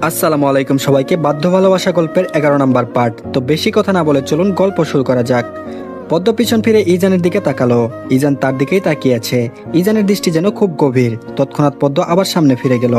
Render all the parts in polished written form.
আসসালামু আলাইকুম সবাইকে। বাধ্য ভালোবাসা গল্পের 11 নম্বর পার্ট। তো বেশি কথা না বলে চলুন গল্প শুরু করা যাক। পদ্ম পিছন ফিরে ইজানের দিকে তাকালো। ইজান তার দিকেই তাকিয়ে আছে। ইজানের দৃষ্টি যেন খুব গভীর। তৎক্ষণাৎ পদ্ম আবার সামনে ফিরে গেল।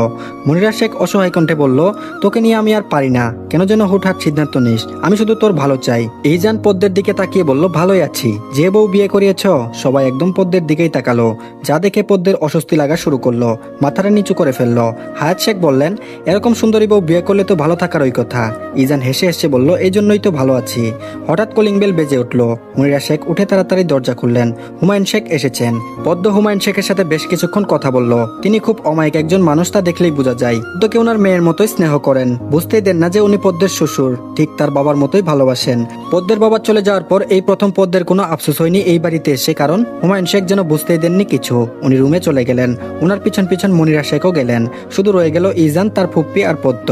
মনিরা শেখ অসহায় কণ্ঠে বলল, তোকে নিয়ে আমি আর পারি না। কেন যেন হুটহাট সিদ্ধান্ত নিস? আমি শুধু তোর ভালো চাই। ইজান পদ্মের দিকে তাকিয়ে বলল, ভালোই আছি। যে বউ বিয়ে করিয়েছ? সবাই একদম পদ্মের দিকেই তাকালো। যা দেখে পদ্মের অস্বস্তি লাগা শুরু করলো। মাথাটা নিচু করে ফেললো। হায়াত শেখ বললেন, এরকম সুন্দরী বউ বিয়ে করলে তো ভালো থাকারই কথা। ইজান হেসে হেসে বলল, এই জন্যই তো ভালো আছি। হঠাৎ কলিং বেল বেজে উঠলো। মনিরা শেখ উঠে তাড়াতাড়ি দরজা খুললেন। হুমায়ুন শেখ এসেছেন। পদ্ম হুমায়ুন শেখের সাথে বেশ কিছুক্ষণ কথা বলল। তিনি খুব অমায়িক একজন মানুষ, তা দেখলেই বোঝা যায়। পদ্মকে ওনার মেয়ের মতোই স্নেহ করেন। বুঝতেই দেন না যে উনি পদ্মের শ্বশুর। ঠিক তার বাবার মতোই ভালোবাসেন। পদ্মের বাবা চলে যাওয়ার পর এই প্রথম পদ্মের কোনো আফসোস হয়নি এই বাড়িতে এসে, কারণ হুমায়ুন শেখ যেন বুঝতেই দেননি কিছু। উনি রুমে চলে গেলেন। উনার পিছন পিছন মনিরা শেখও গেলেন। শুধু রয়ে গেল ইজান, তার ফুপ্পি আর পদ্ম।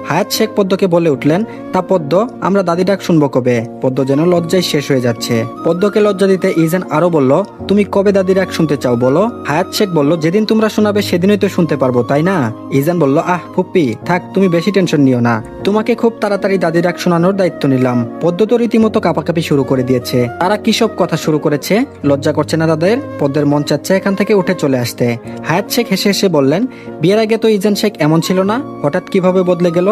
হায়াত শেখ পদ্মকে বলে উঠলেন, তা পদ্ম, আমরা দাদি ডাক শুনবো কবে? পদ্ম যেন লজ্জায় শেষ হয়ে যাচ্ছে। পদ্মকে লজ্জা দিতে ইজান আরো বলল, তুমি কবে দাদি ডাক শুনতে চাও বলো? হায়াত শেখ বলল, যেদিন তোমরা শোনাবে সেদিনই তো শুনতে পারবো, তাই না? ইজান বলল, আহ ফুপ্পি থাক, তুমি বেশি টেনশন নিও না। তোমাকে খুব তাড়াতাড়ি দাদি ডাক শোনানোর দায়িত্ব নিলাম। পদ্ম তো রীতিমতো কাঁপাকাঁপি শুরু করে দিয়েছে। তারা কি সব কথা শুরু করেছে? লজ্জা করছে না তাদের? পদ্মের মন চাচ্ছে এখান থেকে উঠে চলে আসতে। হায়াত শেখ হেসে হেসে বললেন, বিয়ের আগে তো ইজান শেখ এমন ছিল না, হঠাৎ কিভাবে বদলে গেল?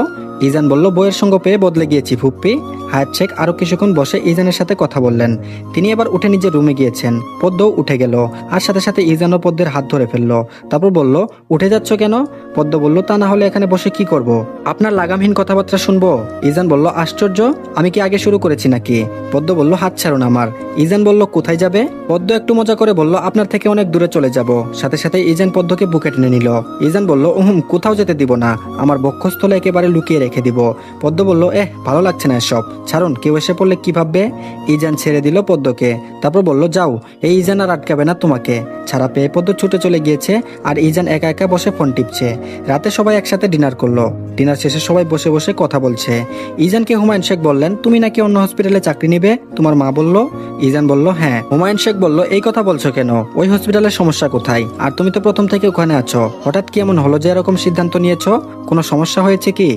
ইজান বলল, বইয়ের সঙ্গ পেয়ে বদলে গিয়েছি ফুপ্পি। হায়াত শেখ আরো কিছুক্ষণ বসে ইজানের সাথে কথা বললেন। তিনি এবার উঠে নিজের রুমে গিয়েছেন। পদ্মও উঠে গেল। আর সাথে সাথে ইজানও পদ্মের হাত ধরে ফেললো। তারপর বলল, উঠে যাচ্ছ কেন? পদ্ম বলল, তা না হলে এখানে বসে কি করব? আপনার লাগামহীন কথাবার্তা শুনবো? ইজান বলল, আশ্চর্য, আমি কি আগে শুরু করেছি নাকি? পদ্ম বলল, হাত ছাড়ুন আমার। ইজান বলল, কোথায় যাবে? পদ্ম একটু মজা করে বলল, আপনার থেকে অনেক দূরে চলে যাব। সাথে সাথে ইজান পদ্মকে বুকে টেনে নিল। ইজান বলল, কোথাও যেতে দিব না, আমার বক্ষস্থলে একেবারে লুকিয়ে রেখে দিব। পদ্ম বলল, ভালো লাগছে না এসব, ছাড়ুন, কেউ এসে পড়লে কি ভাববে? ইজান ছেড়ে দিল পদ্মকে। তারপর বলল, যাও, এই ইজান আর আটকাবে না তোমাকে। ছাড়া পেয়ে পদ্ম ছুটে চলে গিয়েছে। আর ইজান একা একা বসে ফোন টিপছে। রাতে সবাই একসাথে ডিনার করলো। ডিনার শেষে সবাই বসে বসে কথা বলছে। ইজানকে হুমায়ুন শেখ বললেন, তুমি নাকি অন্য হসপিটালে চাকরি নিবে, তোমার মা বলল। ইজান বলল, হ্যাঁ। হুমায়ুন শেখ বলল, এই কথা বলছো কেন? ওই হসপিটালের সমস্যা কোথায়? আর তুমি তো প্রথম থেকে ওখানে আছো, হঠাৎ কি এমন হলো যে এরকম সিদ্ধান্ত নিয়েছো? কোনো সমস্যা হয়েছে কি?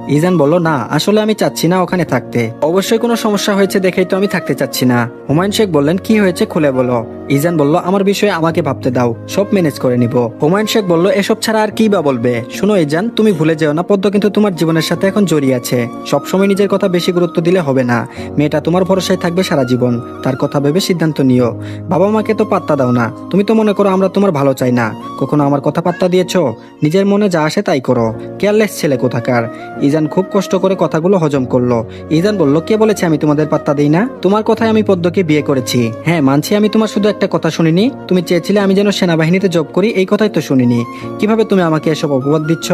ইজান বলল, না, আসলে আমি চাচ্ছি না ওখানে থাকতে। অবশ্যই কোনো সমস্যা হয়েছে দেখেই তো আমি থাকতে চাচ্ছি না। হুমায়ুন শেখ বললেন, কি হয়েছে খুলে বলো। ইজান বলল, আমার বিষয়ে আমাকে ভাবতে দাও, সব ম্যানেজ করে নিব। হুমায়ুন শেখ বলল, এসব ছাড়া আর কি বা বলবে? শুনো ইজান, তুমি ভুলে যেও না পদ্ম কিন্তু তোমার জীবনের সাথে এখন জড়িয়ে আছে। সবসময় নিজের কথা বেশি গুরুত্ব দিলে হবে না। মেয়েটা তোমার ভরসায় থাকবে সারা জীবন। তার কথা ভেবে সিদ্ধান্ত নিও। বাবা মাকে তো পাত্তা দাও না। তুমি তো মনে করো আমরা তোমার ভালো চাই না। কখনো আমার কথা পাত্তা দিয়েছো? নিজের মনে যা আসে তাই করো। কেয়ারলেস ছেলে কোথাকার। ইজান খুব কষ্ট করে কথাগুলো হজম করলো। ইজান বলল, কে বলেছে আমি তোমাদের পাত্তা দিই না? তোমার কথায় আমি পদ্মকে বিয়ে করেছি। হ্যাঁ মানছি, আমি তোমার শুধু একটা কথা শুনিনি। তুমি চেয়েছিলে আমি যেন সেনাবাহিনীতে জব করি, এই কথাই তো শুনিনি। কিভাবে তুমি আমাকে এসব অপবাদ দিচ্ছ?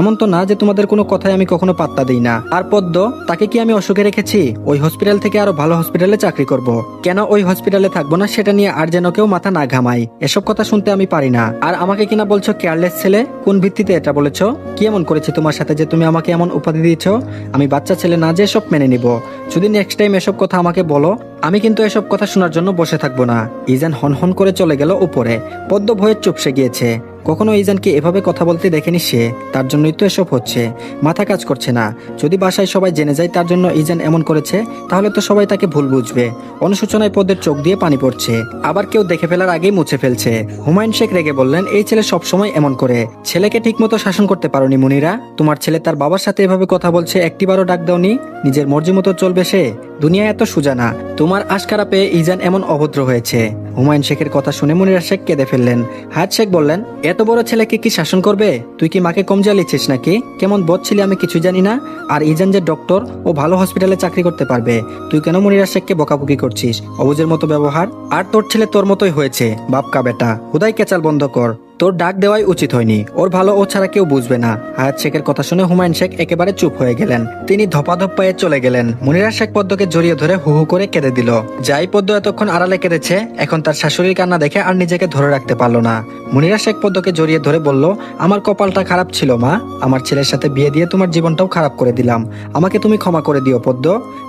এমন তো না যে তোমাদের কোনো কথায় আমি কখনো পাত্তা দিই না। আর পদ্ম, তাকে কি আমি অসুখে রেখেছি? ওই হসপিটাল থেকে আরো ভালো হসপিটালে চাকরি করব। কেন ওই হসপিটালে থাকবো না সেটা নিয়ে আর যেন কেউ মাথা না ঘামাই। এসব কথা শুনতে আমি পারি না। আর আমাকে কিনা বলছো কেয়ারলেস ছেলে? কোন ভিত্তিতে এটা বলেছো? কি এমন করেছে তোমার সাথে যে তুমি আমাকে এমন উপাধি দিয়েছো? আমি বাচ্চা ছেলে না যে সব মেনে নিব। যদি নেক্সট টাইম এসব কথা আমাকে বলো, আমি কিন্তু এসব কথা শোনার জন্য বসে থাকবো না। ইজান হনহন করে চলে গেল উপরে। পদ্ম ভয়ে চুপসে গিয়েছে। কখনো ইজানকে এভাবে কথা বলতে দেখেনি সে। তার জন্যই তো এসব হচ্ছে। মাথা কাজ করছে না। যদি বাসায় সবাই জেনে যায় তার জন্য ইজান এমন করেছে, তাহলে তো সবাই তাকে ভুল বুঝবে। অনুশোচনায় পদ্মের চোখ দিয়ে পানি পড়ছে। আবার কেউ দেখে ফেলার আগেই মুছে ফেলছে। হুমায়ুন শেখ রেগে বললেন, এই ছেলে সবসময় এমন করে। ছেলেকে ঠিকমতো শাসন করতে পারোনি মুনিরা। তোমার ছেলে তার বাবার সাথে এভাবে কথা বলছে, একটিবারও ডাক দাওনি? নিজের মর্জি মতো চলবে সে? দুনিয়া এত সোজা না। তোমার আশকারা পেয়ে ইজান এমন অভদ্র হয়েছে। হুমায়ুন শেখের কথা শুনে মুনিরা শেখ কেঁদে ফেললেন। হায়াত শেখ বললেন, এত বড় ছেলেকে কি শাসন করবে? তুই কি মাকে কম জ্বালিয়েছিস নাকি? কেমন বদ ছিলি আমি কিছু জানি না। আর ইজান যে ডক্টর, ও ভালো হসপিটালে চাকরি করতে পারবে। তুই কেন মুনিরা শেখকে বকাবকি করছিস? অবুঝের মতো ব্যবহার। আর তোর ছেলে তোর মতোই হয়েছে, বাপকা বেটা। হুদাই কেচাল বন্ধ কর। তোর ডাক দেওয়াই উচিত হয়নি। ওর ভালো ও ছাড়া কেউ বুঝবে না। হায়াত শেখের কথা শুনে হুমায়ুন শেখ একেবারে চুপ হয়ে গেলেন। তিনি ধপাধপ পায়ে চলে গেলেন। মুনিরা শেখ পদ্মকে জড়িয়ে ধরে হু হু করে কেঁদে দিল। যাই পদ্ম এতক্ষণ আড়ালে কেঁদেছে, এখন তার শাশুড়ির কান্না দেখে আর নিজেকে ধরে রাখতে পারলো না। মুনিরা শেখ পদ্মকে জড়িয়ে ধরে বলল, আমার কপালটা খারাপ ছিল মা। আমার ছেলের সাথে বিয়ে দিয়ে তোমার জীবনটাও খারাপ করে দিলাম। আমাকে তুমি ক্ষমা করে দিও পদ্ম।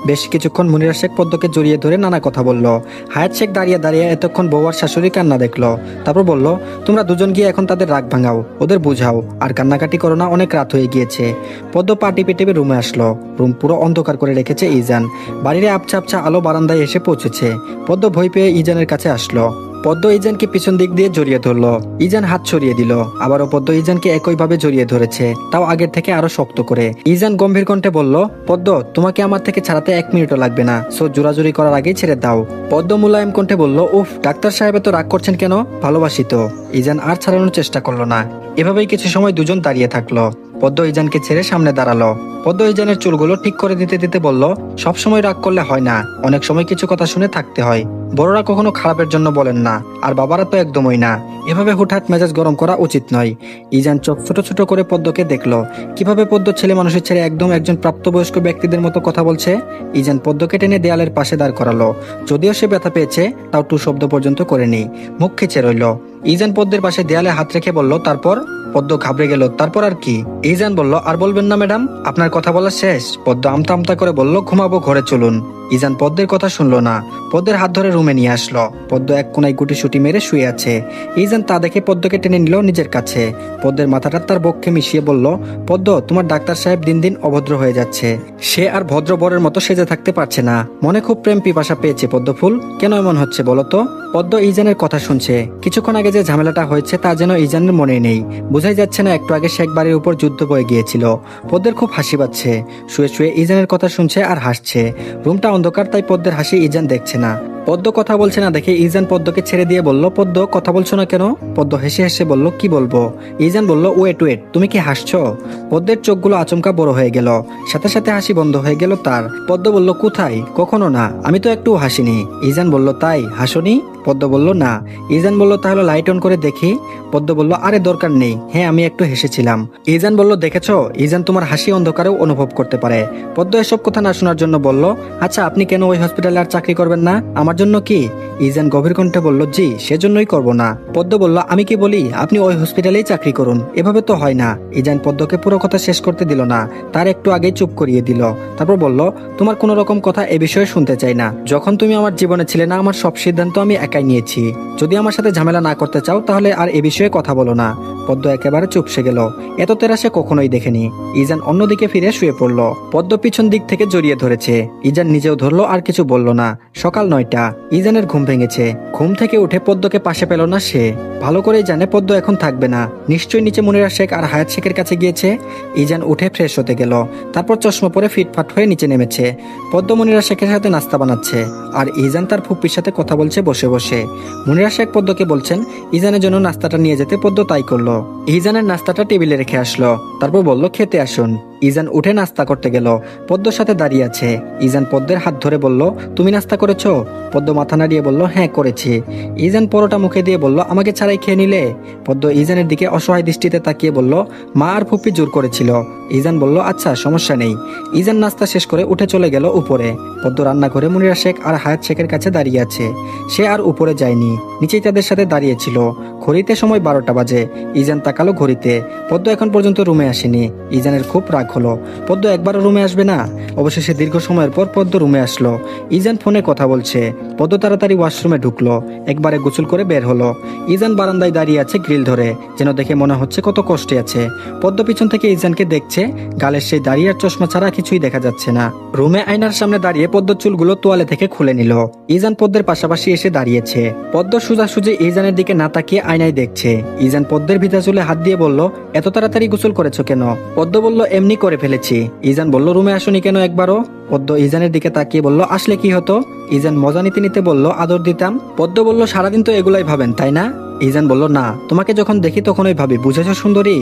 বেশ কিছুক্ষণ মুনিরা শেখ পদ্মকে জড়িয়ে ধরে নানা কথা বলল। হায়াত শেখ দাঁড়িয়ে দাঁড়িয়ে এতক্ষণ বউ আর শাশুড়ির কান্না দেখলো। তারপর বলল, তোমরা দুজন গিয়ে গিয়ে এখন তাদের রাগ ভাঙাও, ওদের বুঝাও, আর কান্নাকাটি করো না, অনেক রাত হয়ে গিয়েছে। পদ্ম পা টিপে টিপে রুমে আসলো। রুম পুরো অন্ধকার করে রেখেছে ইজান। বাড়ির আবছা আবছা আলো বারান্দায় এসে পৌঁছেছে। পদ্ম ভয় পেয়ে ইজানের কাছে আসলো। পদ্ম ইজানকে পিছন দিক দিয়ে জড়িয়ে ধরলো। ইজান হাত সরিয়ে দিল। আবারও পদ্ম ইজানকে একইভাবে জড়িয়ে ধরেছে, তাও আগের থেকে আরো শক্ত করে। ইজান গম্ভীর কণ্ঠে বলল, পদ্ম তোমাকে আমার থেকে ছাড়াতে 1 মিনিটও লাগবে না, সো জোরাজুরি করার আগেই ছেড়ে দাও। পদ্ম মুলায়ম কণ্ঠে বলল, উফ ডাক্তার সাহেব এত রাগ করছেন কেন, ভালোবাসি তো। ইজান আর ছাড়ানোর চেষ্টা করলো না। এভাবেই কিছু সময় দুজন দাঁড়িয়ে থাকলো। পদ্ম ইজানকে ছেড়ে সামনে দাঁড়ালো। পদ্ম ইজানের চুলগুলো ঠিক করে দিতে দিতে বলল, সবসময় রাগ করলে হয় না, অনেক সময় কিছু কথা শুনে থাকতে হয়। বড়রা কখনো খারাপের জন্য বলেন না, আর বাবারা তো একদমই না। এভাবে হুটহাট মেজাজ গরম করা উচিত নয়। ইজান চোখ ছোট ছোট করে পদ্মকে দেখলো। কিভাবে পদ্ম ছেলে মানুষের ছেড়ে একদম একজন প্রাপ্তবয়স্ক ব্যক্তিদের মতো কথা বলছে। ইজান পদ্মকে টেনে দেয়ালের পাশে দাঁড় করালো। যদিও সে ব্যথা পেয়েছে, তাও টু শব্দ পর্যন্ত করেনি, মুখ খিচে রইল। ইজান পদ্মের পাশে দেয়ালে হাত রেখে বলল, তারপর? পদ্ম ঘাবড়ে গেল, তারপর আর কি? ইজান বলল, আর বলবেন না ম্যাডাম, আপনার কথা বলা শেষ। পদ্ম আমতা আমতা করে বলল, ঘুমাবো, ঘরে চলুন। ইজান পদ্মের কথা শুনলো না। পদ্মের হাত ধরে রুমে নিয়ে আসলো। পদ্ম এক কোনায় গুটিসুটি মেরে শুয়ে আছে। ইজান তা দেখে পদ্মকে টেনে নিল নিজের কাছে। পদ্মের মাথাটা তার বক্ষে মিশিয়ে বলল, পদ্ম তোমার ডাক্তার সাহেব দিন দিন অভদ্র হয়ে যাচ্ছে। সে আর ভদ্র বরের মতো সেজে থাকতে পারছে না। মনে খুব প্রেম পিপাসা পেয়েছে পদ্মফুল, কেন এমন হচ্ছে বলো তো? পদ্ম ইজানের কথা শুনছে। কিছুক্ষণ আগে যে ঝামেলাটা হয়েছে তা যেন ইজানের মনে নেই। বোঝাই যাচ্ছে না একটু আগে শেখ বাড়ির উপর যুদ্ধ বয়ে গিয়েছিল। পদ্মের খুব হাসি পাচ্ছে। শুয়ে শুয়ে ইজানের কথা শুনছে আর হাসছে। রুমটা অন্ধকার, তাই পদ্মের হাসি ইজান দেখছে না। পদ্ম কথা বলছে না দেখে ইজান পদ্মকে ছেড়ে দিয়ে বলল, পদ্ম কথা বলছো না কেন? পদ্ম হেসে হেসে বলল, কি বলবো? ইজান বলল, ওয়েট ওয়েট, তুমি কি হাসছো? পদ্মের চোখগুলো আচমকা বড় হয়ে গেল, সাথে সাথে হাসি বন্ধ হয়ে গেল তার। পদ্ম বলল, কোথায়? কখনো না, আমি তো একটু হাসিনি। ইজান বলল, তাই হাসনি? পদ্ম বলল, না। ইজান বলল, তাহলে লাইট অন করে দেখি। পদ্ম বলল, আরে দরকার নেই, হ্যাঁ আমি একটু হেসেছিলাম। ইজান বলল, দেখেছো, ইজান তোমার হাসি অন্ধকারেও অনুভব করতে পারে। পদ্ম এসব কথা না শোনার জন্য বলল, আচ্ছা আপনি কেন ওই হসপিটালে আর চাকরি করবেন না? আমার জন্য কি? ইজান গভীর কণ্ঠে বলল, জি সেজন্যই করব না। পদ্ম বলল, আমি কি বলি, আপনি ওই হসপিটালেই চাকরি করুন, এভাবে তো হয় না। ইজান পদ্মকে পুরো কথা শেষ করতে দিল না, তার একটু আগেই চুপ করিয়ে দিল। তারপর বলল, তোমার কোনো রকম কথা এ বিষয়ে শুনতে চাই না। যখন তুমি আমার জীবনে ছিলে না, আমার সব সিদ্ধান্ত আমি একাই নিয়েছি। যদি আমার সাথে ঝামেলা না করতে চাও তাহলে আর এ বিষয়ে কথা বলো না। পদ্ম একেবারে চুপসে গেল। এত তেরা সে কখনোই দেখেনি। ইজান অন্যদিকে ফিরে শুয়ে পড়ল। পদ্ম পিছন দিক থেকে জড়িয়ে ধরেছে। ইজান নিজেও ধরলো, আর কিছু বলল না। সকাল 9টা। ইজানের ঘুম ভেঙেছে। ঘুম থেকে উঠে পদ্মকে পাশে পেল না সে। ভালো করেই জানে পদ্ম এখন থাকবে না। নিশ্চয়ই নিচে মুনিরা শেখ আর হায়াত শেখের কাছে গিয়েছে। ইজান উঠে ফ্রেশ হতে গেল। তারপর চশমা পরে ফিটফাট হয়ে নিচে নেমেছে। পদ্ম মুনিরা শেখের সাথে নাস্তা বানাচ্ছে, আর ইজান তার ফুপ্পির সাথে কথা বলছে বসে বসে। মুনিরা শেখ পদ্মকে বলছেন ইজানের জন্য নাস্তাটা নিয়ে যেতে। পদ্ম তাই করলো। ইজানের নাস্তাটা টেবিলে রেখে আসলো। তারপর বলল, খেতে আসুন। ইজান উঠে নাস্তা করতে গেল। পদ্মর সাথে দাঁড়িয়ে আছে। ইজান পদ্মের হাত ধরে বলল, তুমি নাস্তা করেছো? পদ্ম মাথা নাড়িয়ে বলল, হ্যাঁ করেছি। ইজান পরোটা মুখে দিয়ে বলল, আমাকে ছাড়াই খেয়ে নিলে? পদ্ম ইজানের দিকে অসহায় দৃষ্টিতে তাকিয়ে বলল, মা আর ফুপ্পি জোর করেছিল। ইজান বলল, আচ্ছা সমস্যা নেই। ইজান নাস্তা শেষ করে উঠে চলে গেল উপরে। পদ্ম রান্নাঘরে মুনিরা শেখ আর হায়াত শেখের কাছে দাঁড়িয়ে আছে। সে আর উপরে যায়নি, নিচেই তাদের সাথে দাঁড়িয়েছিল। ঘড়িতে সময় 12টা বাজে। ইজান তাকালো ঘড়িতে। পদ্ম এখন পর্যন্ত রুমে আসেনি। ইজানের খুব রাগ হলো। পদ্ম একবারও রুমে আসবে না? অবশেষে দীর্ঘ সময়ের পর পদ্ম রুমে আসলো। ইজান ফোনে কথা বলছে। পদ্ম তাড়াতাড়ি ওয়াশরুমে ঢুকলো। একবারে গোসল করে বের হলো। ইজান বারান্দায় দাঁড়িয়ে আছে গ্রিল ধরে, যেন দেখে মনে হচ্ছে কত কষ্টে আছে। পদ্ম পিছন থেকে ইজানকে দেখছে। গালের সেই দাঁড়িয়ে আর চশমা ছাড়া কিছুই দেখা যাচ্ছে না। রুমে আয়নার সামনে দাঁড়িয়ে পদ্ম চুলগুলো তোয়ালে থেকে খুলে নিল। ইজান পদ্মের পাশাপাশি এসে দাঁড়িয়েছে। পদ্ম সোজাসুজি ইজানের দিকে না তাকিয়ে আয়নায় দেখছে। ইজান পদ্মের ভিজা চুলে হাত দিয়ে বলল, এত তাড়াতাড়ি গোসল করেছো কেন? পদ্ম বলল, এমনি করে ফেলেছি। ইজান বলল, রুমে আসোনি কেন একবারও? পদ্ম ইজানের দিকে তাকিয়ে বলল, আসলে কি হতো? ইজান মজা নিতে নিতে বলল, আদর দিতাম। পদ্ম বলল, সারাদিন তো এগুলাই ভাবেন তাই না? ইজান বলল, না, তোমাকে যখন দেখি তখনই ভাবি, বুঝেছো সুন্দরী?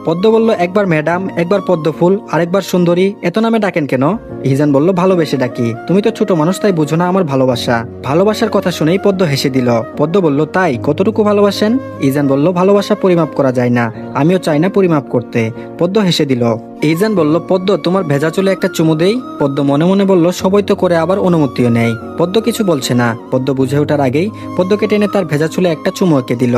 পদ্ম বলল, একবার ম্যাডাম, একবার পদ্মফুল, আরেকবার সুন্দরী, এত নামে ডাকেন কেন? ইজান বলল, ভালোবেসে ডাকি। তুমি তো ছোট মানুষ, তাই বুঝো না আমার ভালোবাসা। ভালোবাসার কথা শুনেই পদ্ম হেসে দিল। পদ্ম বলল, তাই কতটুকু ভালোবাসেন? ইজান বলল, ভালোবাসা পরিমাপ করা যায় না, আমিও চাই না পরিমাপ করতে। পদ্ম হেসে দিল। ইজান বলল, পদ্ম তোমার ভেজা চুলে একটা চুমু দেই? পদ্ম মনে মনে বলল, সবই তো করে, আবার অনুমতিও নেই। পদ্ম কিছু বলছে না। পদ্ম বুঝে ওঠার আগেই পদ্মকে টেনে তার ভেজা চুলে একটা চুমু এঁকে দিল।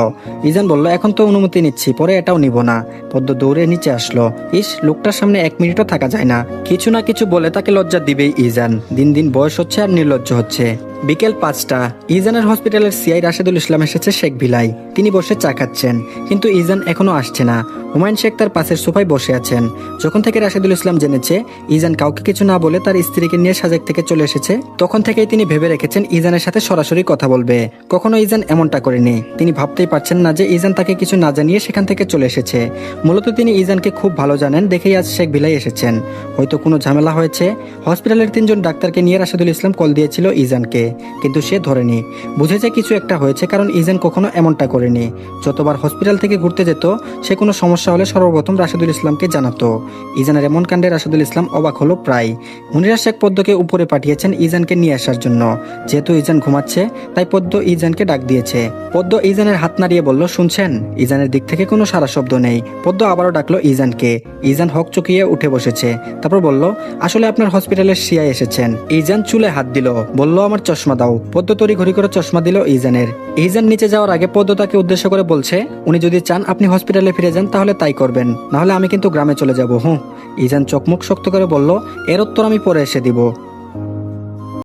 ইজান বলল, এখন তো অনুমতি নিচ্ছি, পরে এটাও নিব না। পদ্ম দৌড়ে নিচে আসলো। ইস, লোকটার সামনে 1 মিনিটও থাকা যায় না। কিছু না কিছু বলে তাকে লজ্জা দিবেই ইজান। দিন দিন বয়স হচ্ছে আর নির্লজ্জ হচ্ছে। বিকেল 5টা। ইজানের হসপিটালের সিআই রাশেদুল ইসলাম এসেছে শেখ ভিলায়। তিনি বসে চা খাচ্ছেন, কিন্তু ইজান এখনো আসছে না। হুমায়ুন শেখ তার পাশের সোফায় বসে আছেন। যখন থেকে রাশেদুল ইসলাম জেনেছে ইজান কাউকে কিছু না বলে তার স্ত্রীকে নিয়ে সাজেক থেকে চলে এসেছে, তখন থেকেই তিনি ভেবে রেখেছেন ইজানের সাথে সরাসরি কথা বলবে। কখনো ইজান এমনটা করেনি। তিনি ভাবতেই পারছেন না যে ইজান তাকে কিছু না জানিয়ে সেখান থেকে চলে এসেছে। মূলত তিনি ইজানকে খুব ভালো জানেন, দেখেই আজ শেখ ভিলাই এসেছেন। হয়তো কোনো ঝামেলা হয়েছে। হসপিটালের 3জন ডাক্তারকে নিয়ে রাশেদুল ইসলাম কল দিয়েছিল ইজানকে, কিন্তু সে ধরেনি। বুঝেছে কিছু একটা হয়েছে, কারণ ইজান কখনো এমনটা করেনি। যতবার হসপিটাল থেকে ঘুরতে যেত, সে কোনো সমস্যা হলে সর্বপ্রথম রাশেদুল ইসলামকে জানাতো। ইজানের এমন কাণ্ডে রাশেদুল ইসলাম অবাক হলো প্রায়। মুনিরা শেখ পদ্মকে উপরে পাঠিয়েছেন ইজানকে নিয়ে আসার জন্য। যেহেতু ইজান ঘুমাচ্ছে, তাই পদ্ম ইজানকে ডাক দিয়েছে। পদ্ম ইজানের হাত নাড়িয়ে বলল, শুনছেন? ইজানের দিক থেকে কোনো সারা শব্দ নেই। পদ্ম আবারও ডাকলো ইজানকে। ইজান হক চকিয়ে উঠে বসেছে। তারপর বলল, আসলে আপনার হসপিটালের সিআই এসেছেন। ইজান চুলে হাত দিল, বলল, আমার চশমা দাও। পদ্ম তড়ি ঘড়ি করে চশমা দিল ইজানের। ইজান নিচে যাওয়ার আগে পদ্ম তাকে উদ্দেশ্য করে বলছে, উনি যদি চান আপনি হসপিটালে ফিরে যান তাহলে তাই করবেন, নাহলে আমি কিন্তু গ্রামে চলে যাব। ইজান চোখ মুখ শক্ত করে বলল, এর উত্তর আমি পরে এসে দিব।